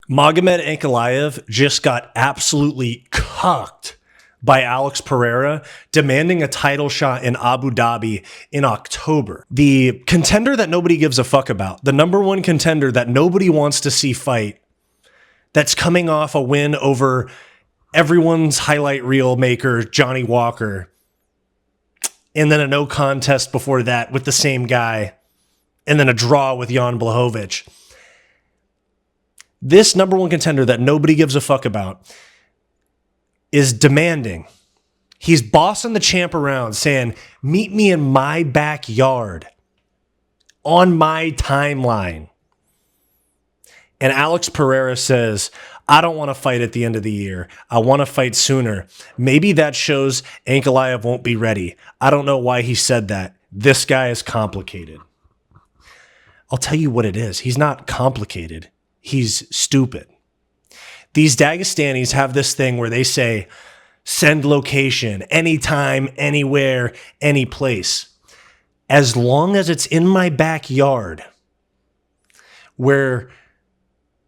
Magomed Ankalaev just got absolutely cucked by Alex Pereira, demanding a title shot in Abu Dhabi in October. The contender that nobody gives a fuck about, the number one contender that nobody wants to see fight, that's coming off a win over everyone's highlight reel maker, Johnny Walker, and then a no contest before that with the same guy, and then a draw with Jan Blachowicz. This number one contender that nobody gives a fuck about is demanding. He's bossing the champ around, saying, meet me in my backyard, on my timeline. And Alex Pereira says, I don't want to fight at the end of the year. I want to fight sooner. Maybe that shows Ankalaev won't be ready. I don't know why he said that. This guy is complicated. I'll tell you what it is. He's not complicated. He's stupid. These Dagestanis have this thing where they say, send location, anytime, anywhere, any place. As long as it's in my backyard, where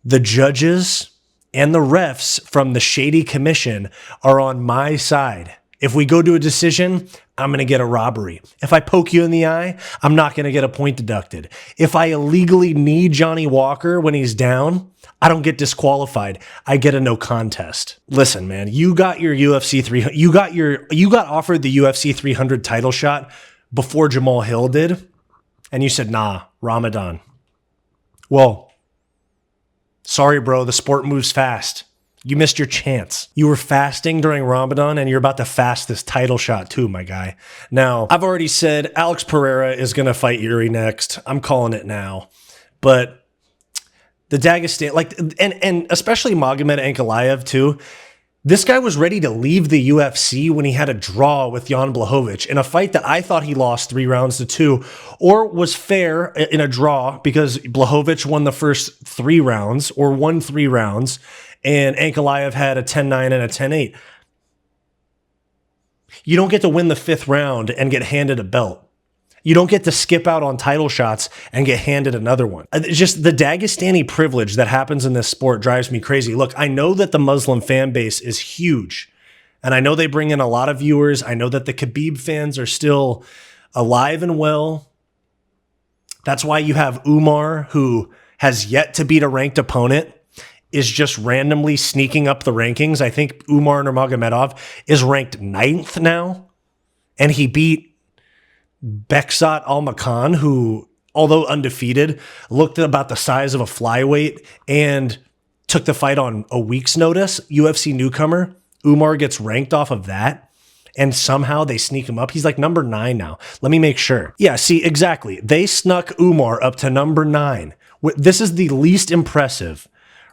the judges and the refs from the shady commission are on my side. If we go to a decision, I'm going to get a robbery. If I poke you in the eye, I'm not going to get a point deducted. If I illegally knee Johnny Walker when he's down, I don't get disqualified. I get a no contest. Listen, man, you got your UFC 300. You got offered the UFC 300 title shot before Jamal Hill did, and you said, nah, Ramadan. Well, sorry, bro. The sport moves fast. You missed your chance. You were fasting during Ramadan, and you're about to fast this title shot too, my guy. Now, I've already said Alex Pereira is going to fight Jiri next. I'm calling it now. But the Dagestan, and especially Magomed Ankalaev too, this guy was ready to leave the UFC when he had a draw with Jan Blachowicz in a fight that I thought he lost 3-2, or was fair in a draw because Blachowicz won the first 3 rounds or won 3 rounds. And Ankalaev had a 10-9 and a 10-8. You don't get to win the 5th round and get handed a belt. You don't get to skip out on title shots and get handed another one. Just the Dagestani privilege that happens in this sport drives me crazy. Look, I know that the Muslim fan base is huge, and I know they bring in a lot of viewers. I know that the Khabib fans are still alive and well. That's why you have Umar, who has yet to beat a ranked opponent, is just randomly sneaking up the rankings. I think Umar Nurmagomedov is ranked 9th now, and he beat Beksat Almakan, who, although undefeated, looked about the size of a flyweight and took the fight on a week's notice. UFC newcomer. Umar gets ranked off of that, and somehow they sneak him up. He's like number 9 now. Let me make sure. Yeah, see, exactly. They snuck Umar up to number 9. This is the least impressive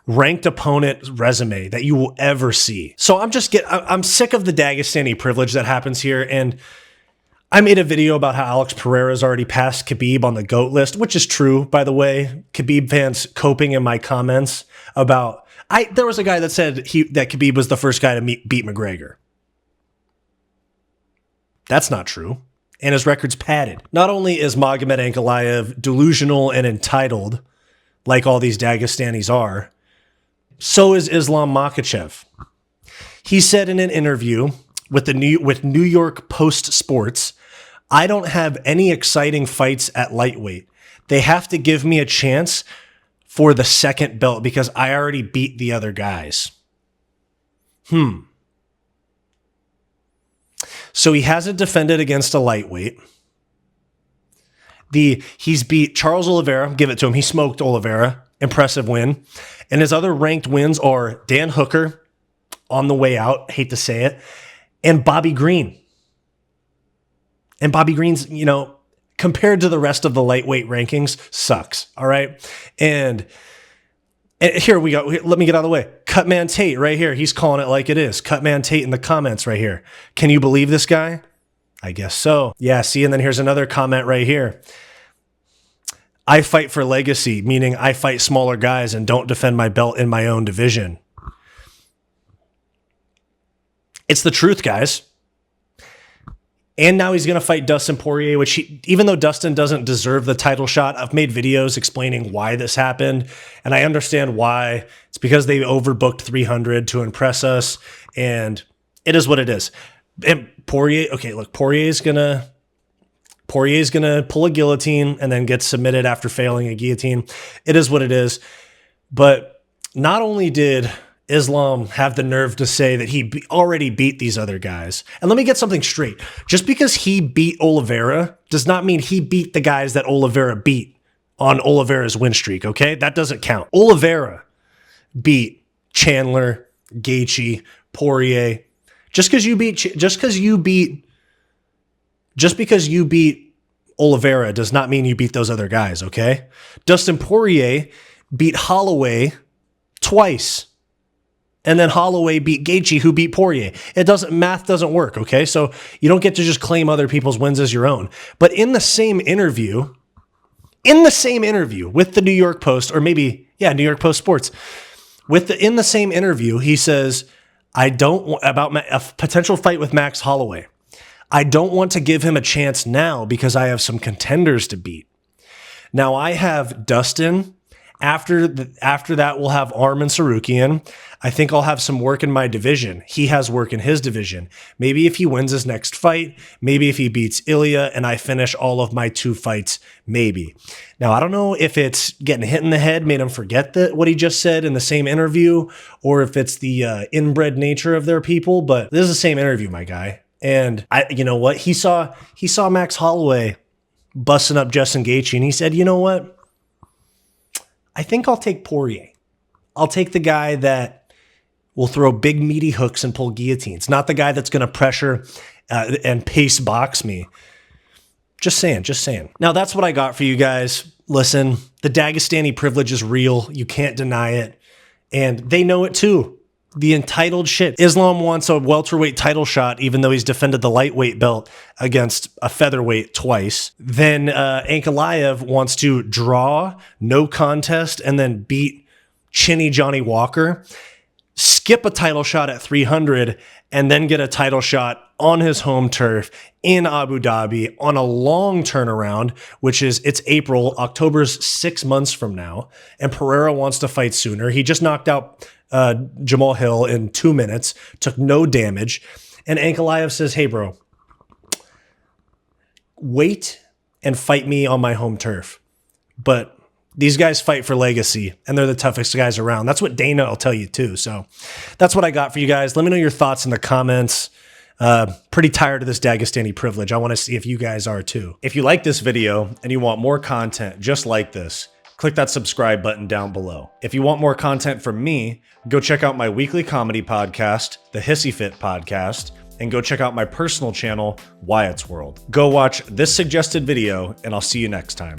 ranked opponent resume that you will ever see. So I'm sick of the Dagestani privilege that happens here. And I made a video about how Alex Pereira's already passed Khabib on the GOAT list, which is true, by the way. Khabib fans coping in my comments about, there was a guy that said that Khabib was the first guy to beat McGregor. That's not true. And his record's padded. Not only is Magomed Ankalaev delusional and entitled, like all these Dagestanis are, so is Islam Makhachev. He said in an interview with New York Post Sports, I don't have any exciting fights at lightweight. They have to give me a chance for the second belt because I already beat the other guys. So he hasn't defended against a lightweight. He's beat Charles Oliveira, give it to him. He smoked Oliveira. Impressive win. And his other ranked wins are Dan Hooker on the way out, hate to say it, and Bobby Green. And Bobby Green's, compared to the rest of the lightweight rankings, sucks. All right. And here we go. Let me get out of the way. Cutman Tate right here. He's calling it like it is. Cutman Tate in the comments right here. Can you believe this guy? I guess so. Yeah. See, and then here's another comment right here. I fight for legacy, meaning I fight smaller guys and don't defend my belt in my own division. It's the truth, guys. And now he's going to fight Dustin Poirier, which even though Dustin doesn't deserve the title shot, I've made videos explaining why this happened. And I understand why. It's because they overbooked 300 to impress us. And it is what it is. And Poirier, okay, look, Poirier's going to pull a guillotine and then get submitted after failing a guillotine. It is what it is. But not only did Islam have the nerve to say that he already beat these other guys. And let me get something straight. Just because he beat Oliveira does not mean he beat the guys that Oliveira beat on Oliveira's win streak, okay? That doesn't count. Oliveira beat Chandler, Gaethje, Poirier. Just because you beat Oliveira does not mean you beat those other guys, okay? Dustin Poirier beat Holloway twice. And then Holloway beat Gaethje, who beat Poirier. Math doesn't work, okay? So you don't get to just claim other people's wins as your own. But in the same interview with the New York Post, or maybe, New York Post Sports, in the same interview, he says, about a potential fight with Max Holloway. I don't want to give him a chance now because I have some contenders to beat. Now I have Dustin. After that, we'll have Arman Tsarukyan. I think I'll have some work in my division. He has work in his division. Maybe if he wins his next fight, maybe if he beats Ilya and I finish all of my 2 fights, maybe. Now, I don't know if it's getting hit in the head made him forget what he just said in the same interview, or if it's the inbred nature of their people, but this is the same interview, my guy. And you know what? He saw Max Holloway busting up Justin Gaethje, and he said, you know what? I think I'll take Poirier. I'll take the guy that will throw big meaty hooks and pull guillotines, not the guy that's going to pressure and pace box me. Just saying. Now that's what I got for you guys. Listen, the Dagestani privilege is real. You can't deny it. And they know it too. The entitled shit. Islam wants a welterweight title shot, even though he's defended the lightweight belt against a featherweight twice. Then Ankalaev wants to draw, no contest, and then beat chinny Johnny Walker, skip a title shot at 300, and then get a title shot on his home turf in Abu Dhabi on a long turnaround, it's April. October's 6 months from now, and Pereira wants to fight sooner. He just knocked out Jamal Hill in 2 minutes, took no damage. And Ankalaev says, hey, bro, wait and fight me on my home turf. But these guys fight for legacy, and they're the toughest guys around. That's what Dana will tell you too. So that's what I got for you guys. Let me know your thoughts in the comments. Pretty tired of this Dagestani privilege. I want to see if you guys are too. If you like this video and you want more content just like this, click that subscribe button down below. If you want more content from me, go check out my weekly comedy podcast, the Hissyfit podcast, and go check out my personal channel, Wyatt's World. Go watch this suggested video, and I'll see you next time.